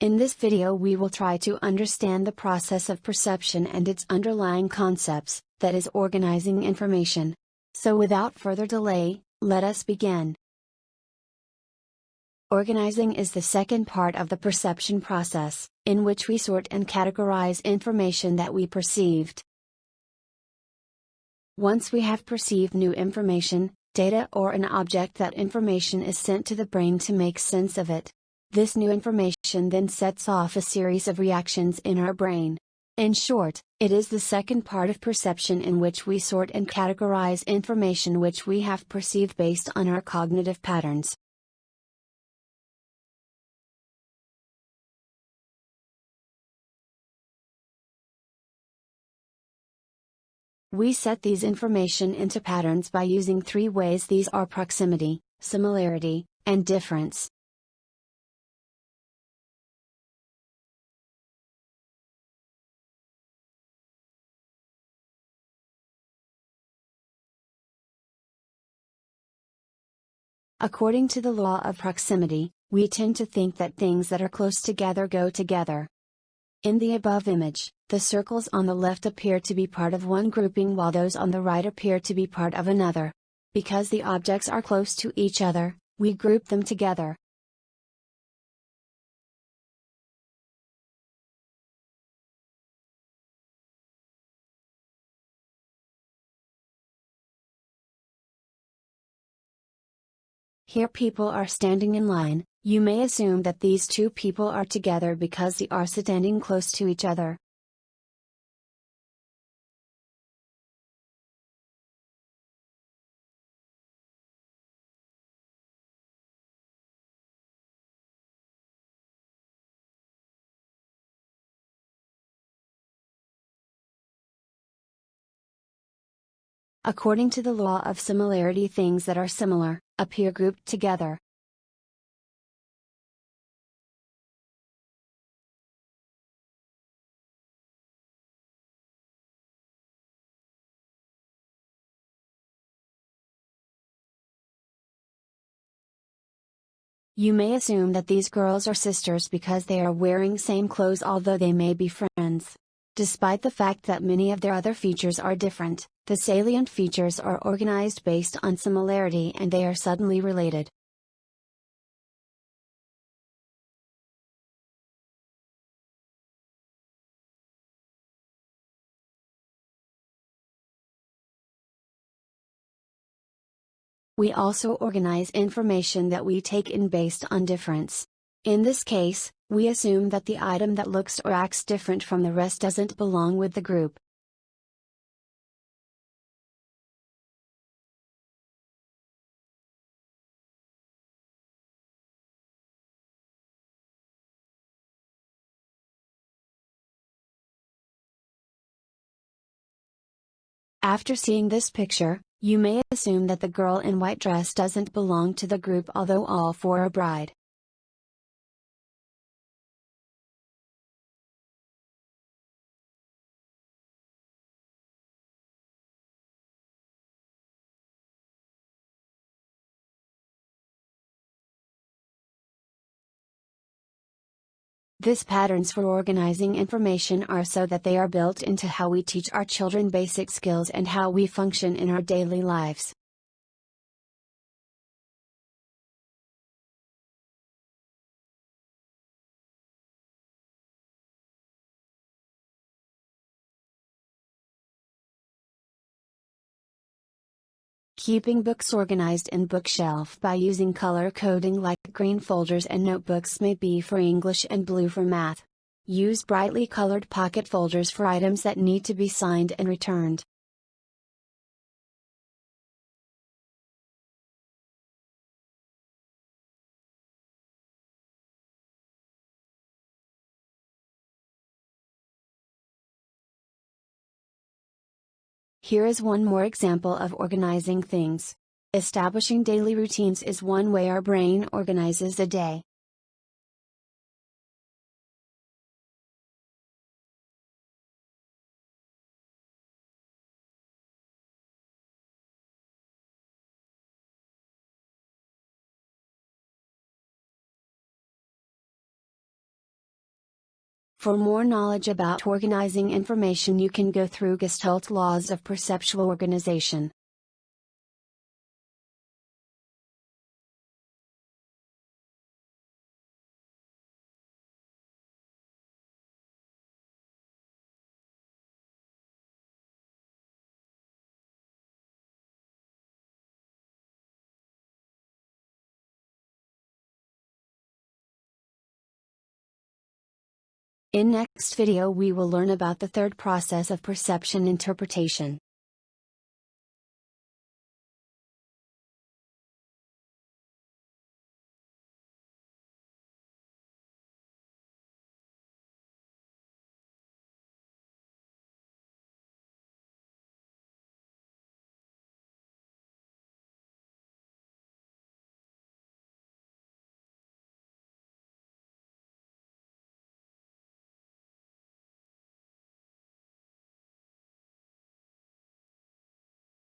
In this video we will try to understand the process of perception and its underlying concepts, that is organizing information. So without further delay, let us begin. Organizing is the second part of the perception process, in which we sort and categorize information that we perceived. Once we have perceived new information, data or an object, that information is sent to the brain to make sense of it. This new information then sets off a series of reactions in our brain. In short, it is the second part of perception in which we sort and categorize information which we have perceived based on our cognitive patterns. We set these information into patterns by using three ways. These are proximity, similarity, and difference. According to the law of proximity, we tend to think that things that are close together go together. In the above image, the circles on the left appear to be part of one grouping while those on the right appear to be part of another. Because the objects are close to each other, we group them together. Here people are standing in line. You may assume that these two people are together because they are standing close to each other. According to the law of similarity, things that are similar appear grouped together. You may assume that these girls are sisters because they are wearing same clothes, although they may be friends. Despite the fact that many of their other features are different, the salient features are organized based on similarity and they are suddenly related. We also organize information that we take in based on difference. In this case, we assume that the item that looks or acts different from the rest doesn't belong with the group. After seeing this picture, you may assume that the girl in white dress doesn't belong to the group, although all four are bride. These patterns for organizing information are so that they are built into how we teach our children basic skills and how we function in our daily lives. Keeping books organized in bookshelf by using color coding like green folders and notebooks may be for English and blue for math. Use brightly colored pocket folders for items that need to be signed and returned. Here is one more example of organizing things. Establishing daily routines is one way our brain organizes a day. For more knowledge about organizing information, you can go through Gestalt laws of perceptual organization. In next video we will learn about the third process of perception interpretation.